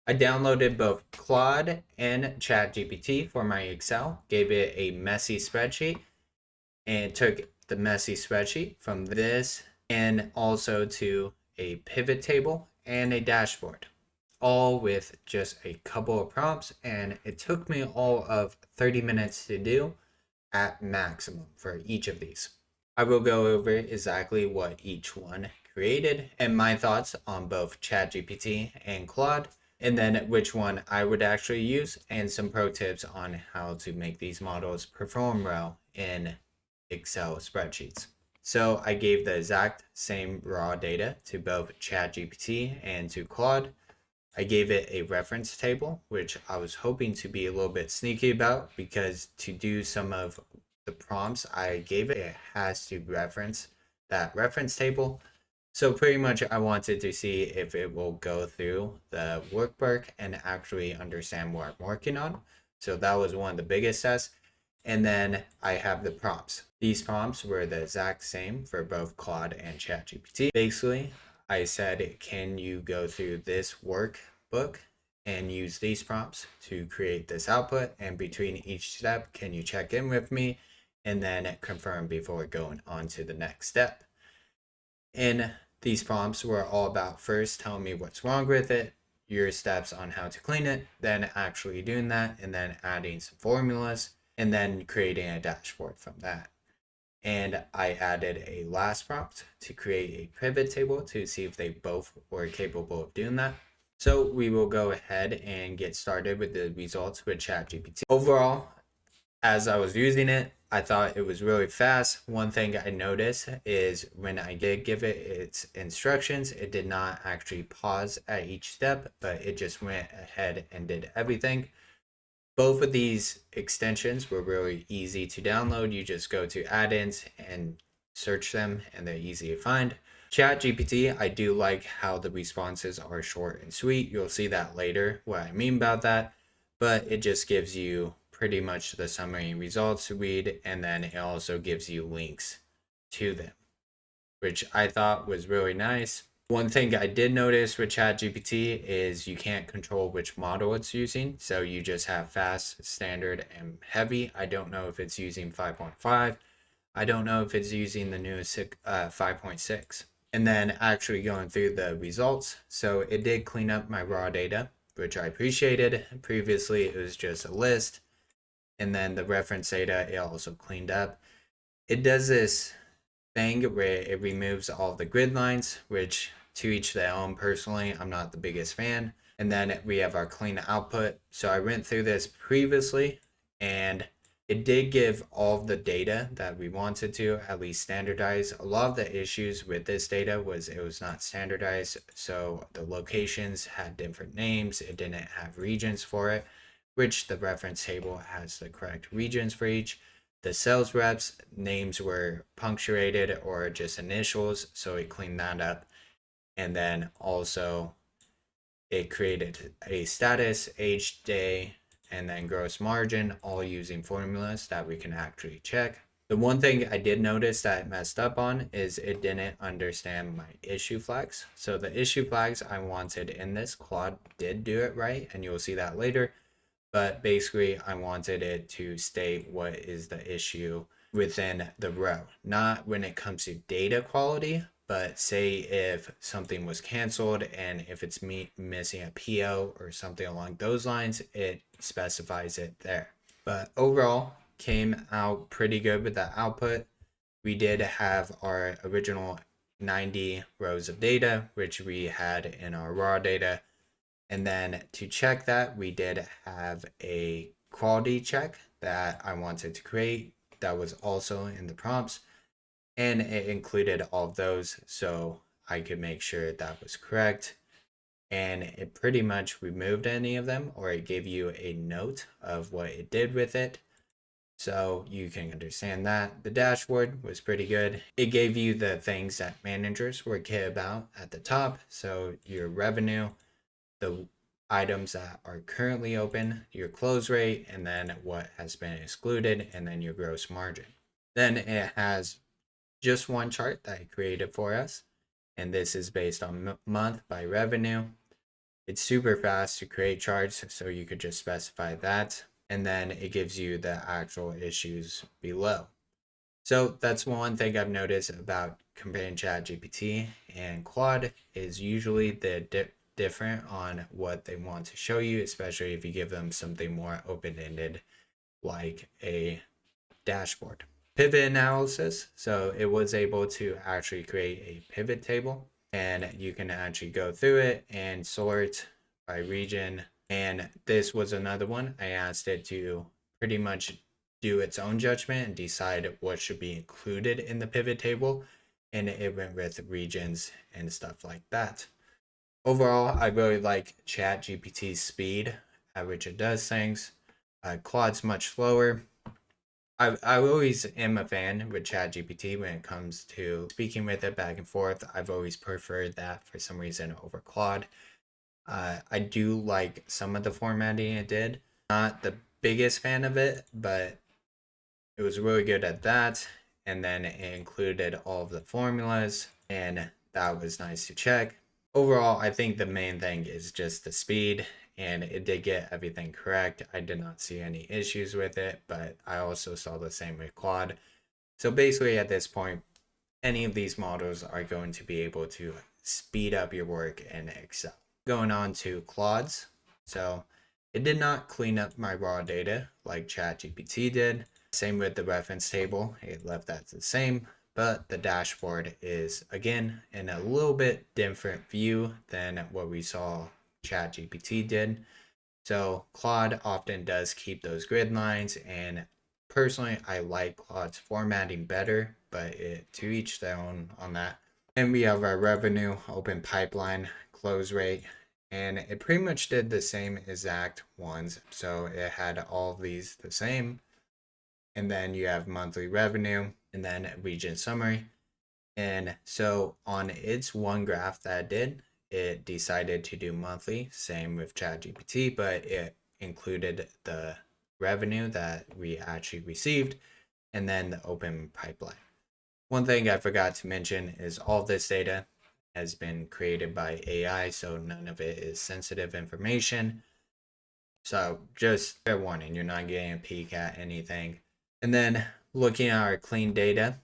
I downloaded both Claude and Chatgpt for my Excel, gave it a messy spreadsheet, and took the messy spreadsheet from this and also to a pivot table and a dashboard, all with just a couple of prompts. And it took me all of 30 minutes to do at maximum for each of these. I will go over exactly what each one created and my thoughts on both ChatGPT and Claude, and then which one I would actually use, and some pro tips on how to make these models perform well in Excel spreadsheets. So I gave the exact same raw data to both ChatGPT and to Claude. I gave it a reference table, which I was hoping to be a little bit sneaky about, because to do some of the prompts I gave it, it has to reference that reference table. So pretty much I wanted to see if it will go through the workbook and actually understand what I'm working on. So that was one of the biggest tests. And then I have the prompts. These prompts were the exact same for both Claude and ChatGPT. Basically, I said, can you go through this workbook and use these prompts to create this output? And between each step, can you check in with me and then confirm before going on to the next step? And these prompts were all about first telling me what's wrong with it, your steps on how to clean it, then actually doing that, and then adding some formulas, and then creating a dashboard from that. And I added a last prompt to create a pivot table to see if they both were capable of doing that. So we will go ahead and get started with the results with ChatGPT. Overall, as I was using it, I thought it was really fast. One thing I noticed is when I did give it its instructions, it did not actually pause at each step, but it just went ahead and did everything. Both of these extensions were really easy to download. You just go to add-ins and search them, and they're easy to find. ChatGPT, I do like how the responses are short and sweet. You'll see that later, what I mean about that. But it just gives you pretty much the summary results to read, and then it also gives you links to them, which I thought was really nice. One thing I did notice with ChatGPT is you can't control which model it's using. So you just have fast, standard, and heavy. I don't know if it's using 5.5. I don't know if it's using the newest 5.6. And then actually going through the results. So it did clean up my raw data, which I appreciated. Previously, it was just a list. And then the reference data, it also cleaned up. It does this thing where it removes all the grid lines, which to each their own. Personally, I'm not the biggest fan. And then we have our clean output. So I went through this previously, and it did give all of the data that we wanted to at least standardize. A lot of the issues with this data was it was not standardized. So the locations had different names. It didn't have regions for it, which the reference table has the correct regions for each. The sales reps names were punctuated or just initials, so it cleaned that up. And then also it created a status, age, day, and then gross margin, all using formulas that we can actually check. The one thing I did notice that it messed up on is it didn't understand my issue flags. So the issue flags I wanted in this, Claude did do it right, and you'll see that later. But basically, I wanted it to state what is the issue within the row, not when it comes to data quality, but say if something was canceled and if it's missing a PO or something along those lines, it specifies it there. But overall, came out pretty good with the output. We did have our original 90 rows of data, which we had in our raw data. And then to check that, we did have a quality check that I wanted to create that was also in the prompts. And it included all of those so I could make sure that was correct. And it pretty much removed any of them, or it gave you a note of what it did with it. So you can understand that. The dashboard was pretty good. It gave you the things that managers would care about at the top. So your revenue, the items that are currently open, your close rate, and then what has been excluded, and then your gross margin. Then it has just one chart that I created for us, and this is based on month by revenue. It's super fast to create charts, so you could just specify that, and then it gives you the actual issues below. So that's one thing I've noticed about comparing ChatGPT and Claude is usually they're different on what they want to show you, especially if you give them something more open-ended like a dashboard. Pivot analysis. So it was able to actually create a pivot table, and you can actually go through it and sort by region. And this was another one. I asked it to pretty much do its own judgment and decide what should be included in the pivot table. And it went with regions and stuff like that. Overall, I really like ChatGPT's speed at which it does things. Claude's much slower. I always am a fan with ChatGPT when it comes to speaking with it back and forth. I've always preferred that for some reason over Claude. I do like some of the formatting it did. Not the biggest fan of it, but it was really good at that. And then it included all of the formulas, and that was nice to check. Overall, I think the main thing is just the speed, and it did get everything correct. I did not see any issues with it, but I also saw the same with Claude. So basically, at this point, any of these models are going to be able to speed up your work in Excel. Going on to Claude's. So it did not clean up my raw data like ChatGPT did. Same with the reference table, it left that the same, but the dashboard is again in a little bit different view than what we saw ChatGPT did. So Claude often does keep those grid lines, and personally I like Claude's formatting better, but to each their own on that. And we have our revenue, open pipeline, close rate, and it pretty much did the same exact ones. So it had all of these the same. And then you have monthly revenue, and then region summary. And so on its one graph that it did, it decided to do monthly, same with ChatGPT, but it included the revenue that we actually received and then the open pipeline. One thing I forgot to mention is all this data has been created by AI, so none of it is sensitive information. So just fair warning, you're not getting a peek at anything. And then looking at our clean data,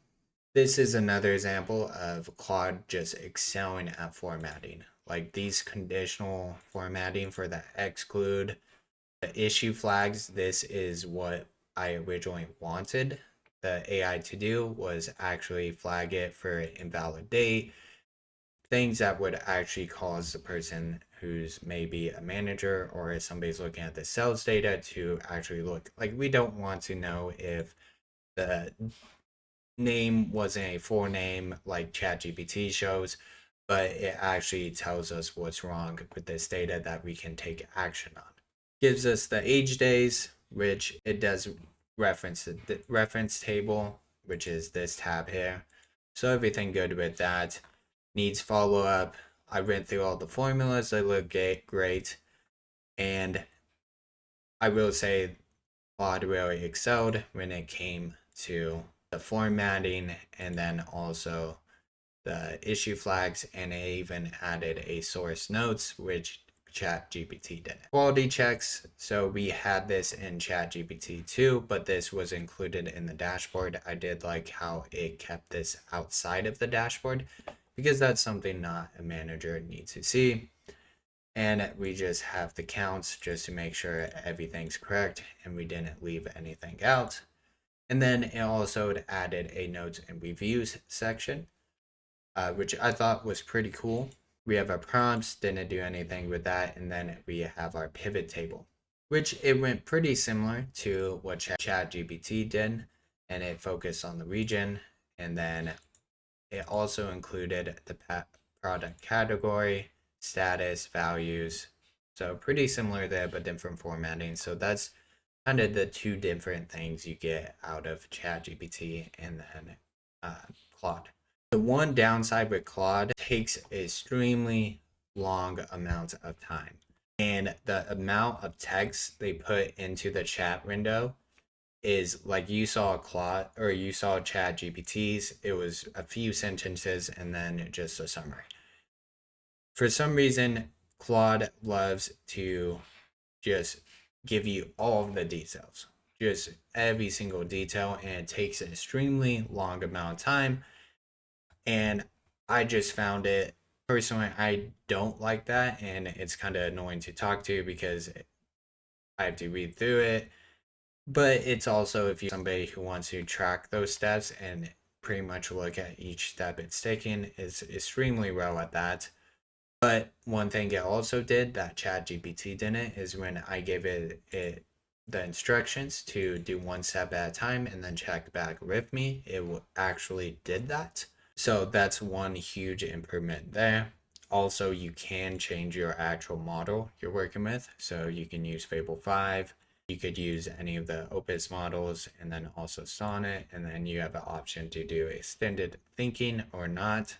this is another example of Claude just excelling at formatting. Like these conditional formatting for the exclude, the issue flags, this is what I originally wanted the AI to do, was actually flag it for invalid date, things that would actually cause the person who's maybe a manager or if somebody's looking at the sales data to actually look. Like we don't want to know if the name wasn't a full name like ChatGPT shows, but it actually tells us what's wrong with this data that we can take action on. Gives us the age days, which it does reference the reference table, which is this tab here. So everything good with that. Needs follow up. I went through all the formulas, they look great. And I will say Claude really excelled when it came to the formatting and then also the issue flags, and it even added a source notes, which ChatGPT did. Quality checks. So we had this in ChatGPT too, but this was included in the dashboard. I did like how it kept this outside of the dashboard because that's something not a manager needs to see. And we just have the counts just to make sure everything's correct and we didn't leave anything out. And then it also added a notes and reviews section, which I thought was pretty cool. We have our prompts, didn't do anything with that. And then we have our pivot table, which it went pretty similar to what ChatGPT did. And it focused on the region. And then it also included the product category, status, values. So pretty similar there, but different formatting. So that's kind of the two different things you get out of ChatGPT and then Claude. The one downside with Claude takes extremely long amounts of time. And the amount of text they put into the chat window is like you saw Claude or you saw ChatGPT's, it was a few sentences and then just a summary. For some reason, Claude loves to just give you all of the details, just every single detail, and it takes an extremely long amount of time. And I just found it personally, I don't like that, and it's kind of annoying to talk to because I have to read through it. But it's also, if you're somebody who wants to track those steps and pretty much look at each step it's taking, is extremely well at that. But one thing it also did that ChatGPT didn't is when I gave it the instructions to do one step at a time and then check back with me, it actually did that. So that's one huge improvement there. Also, you can change your actual model you're working with. So you can use Fable 5. You could use any of the Opus models and then also Sonnet. And then you have an option to do extended thinking or not.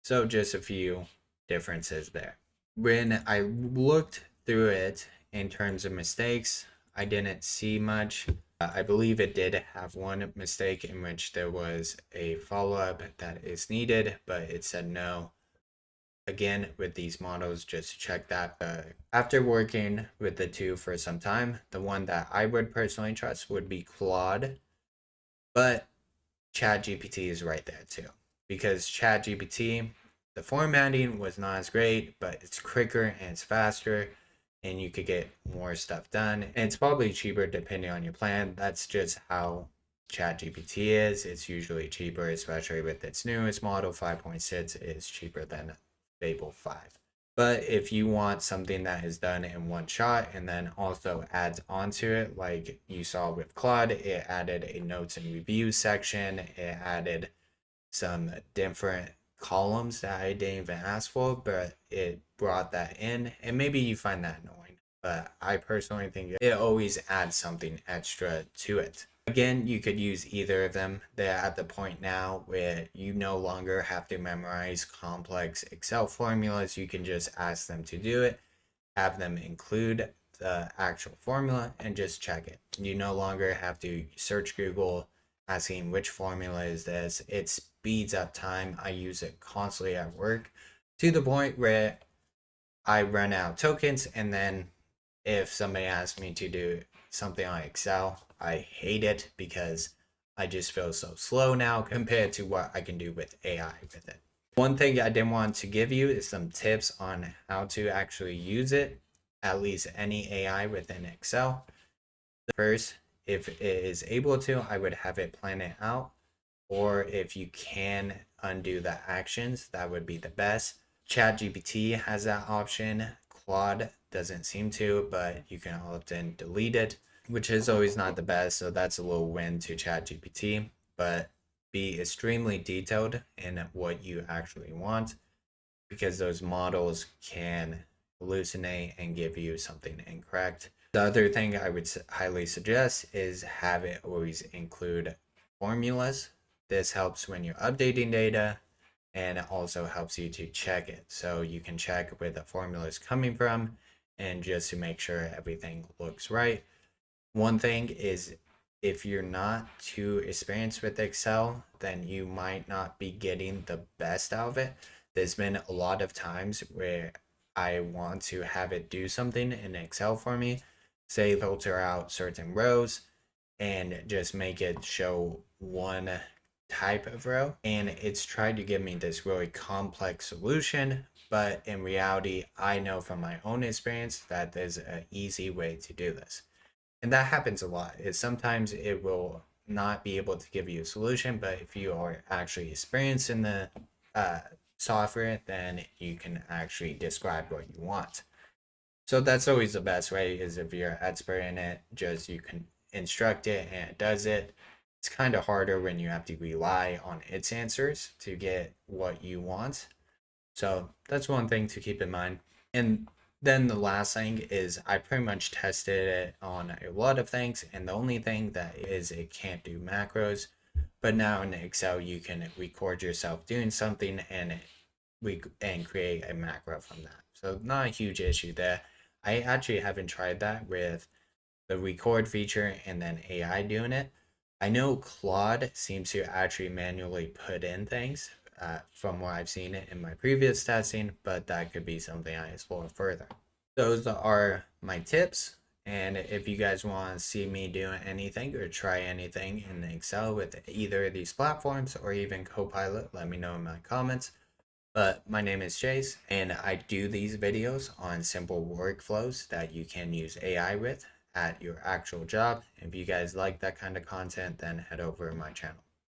So just a few differences there. When I looked through it in terms of mistakes, I didn't see much. I believe it did have one mistake in which there was a follow-up that is needed, but it said no. Again, with these models, just check that. After working with the two for some time, the one that I would personally trust would be Claude, but ChatGPT is right there too. Because ChatGPT, the formatting was not as great, but it's quicker and it's faster, and you could get more stuff done. And it's probably cheaper depending on your plan. That's just how ChatGPT is. It's usually cheaper, especially with its newest model, 5.6 is cheaper than Fable 5. But if you want something that is done in one shot and then also adds onto it, like you saw with Claude, it added a notes and reviews section. It added some different columns that I didn't even ask for, but it brought that in. And maybe you find that annoying, but I personally think it always adds something extra to it. Again, you could use either of them. They're at the point now where you no longer have to memorize complex Excel formulas. You can just ask them to do it, have them include the actual formula, and just check it. You no longer have to search Google asking which formula is this. It speeds up time. I use it constantly at work to the point where I run out tokens, and then if somebody asks me to do something on Excel, I hate it because I just feel so slow now compared to what I can do with AI with it. One thing I didn't want to give you is some tips on how to actually use it, at least any AI within Excel. First, if it is able to, I would have it plan it out, or if you can undo the actions, that would be the best. ChatGPT has that option. Claude doesn't seem to, but you can often delete it, which is always not the best. So that's a little win to ChatGPT, but be extremely detailed in what you actually want because those models can hallucinate and give you something incorrect. The other thing I would highly suggest is have it always include formulas. This helps when you're updating data and it also helps you to check it. So you can check where the formula is coming from and just to make sure everything looks right. One thing is if you're not too experienced with Excel, then you might not be getting the best out of it. There's been a lot of times where I want to have it do something in Excel for me, say filter out certain rows and just make it show one type of row. And it's tried to give me this really complex solution, but in reality, I know from my own experience that there's an easy way to do this. And that happens a lot. Is sometimes it will not be able to give you a solution, but if you are actually experienced in the uh, software, then you can actually describe what you want. So that's always the best way is if you're expert in it, just you can instruct it and it does it. It's kind of harder when you have to rely on its answers to get what you want. So that's one thing to keep in mind. And then the last thing is I pretty much tested it on a lot of things, and the only thing that is it can't do macros. But now in Excel you can record yourself doing something and create a macro from that. So not a huge issue there. I actually haven't tried that with the record feature and then AI doing it. I know Claude seems to actually manually put in things, from what I've seen in my previous testing, but that could be something I explore further. Those are my tips. And if you guys want to see me do anything or try anything in Excel with either of these platforms or even Copilot, let me know in my comments. But my name is Chase, and I do these videos on simple workflows that you can use AI with at your actual job. If you guys like that kind of content, then head over to my channel.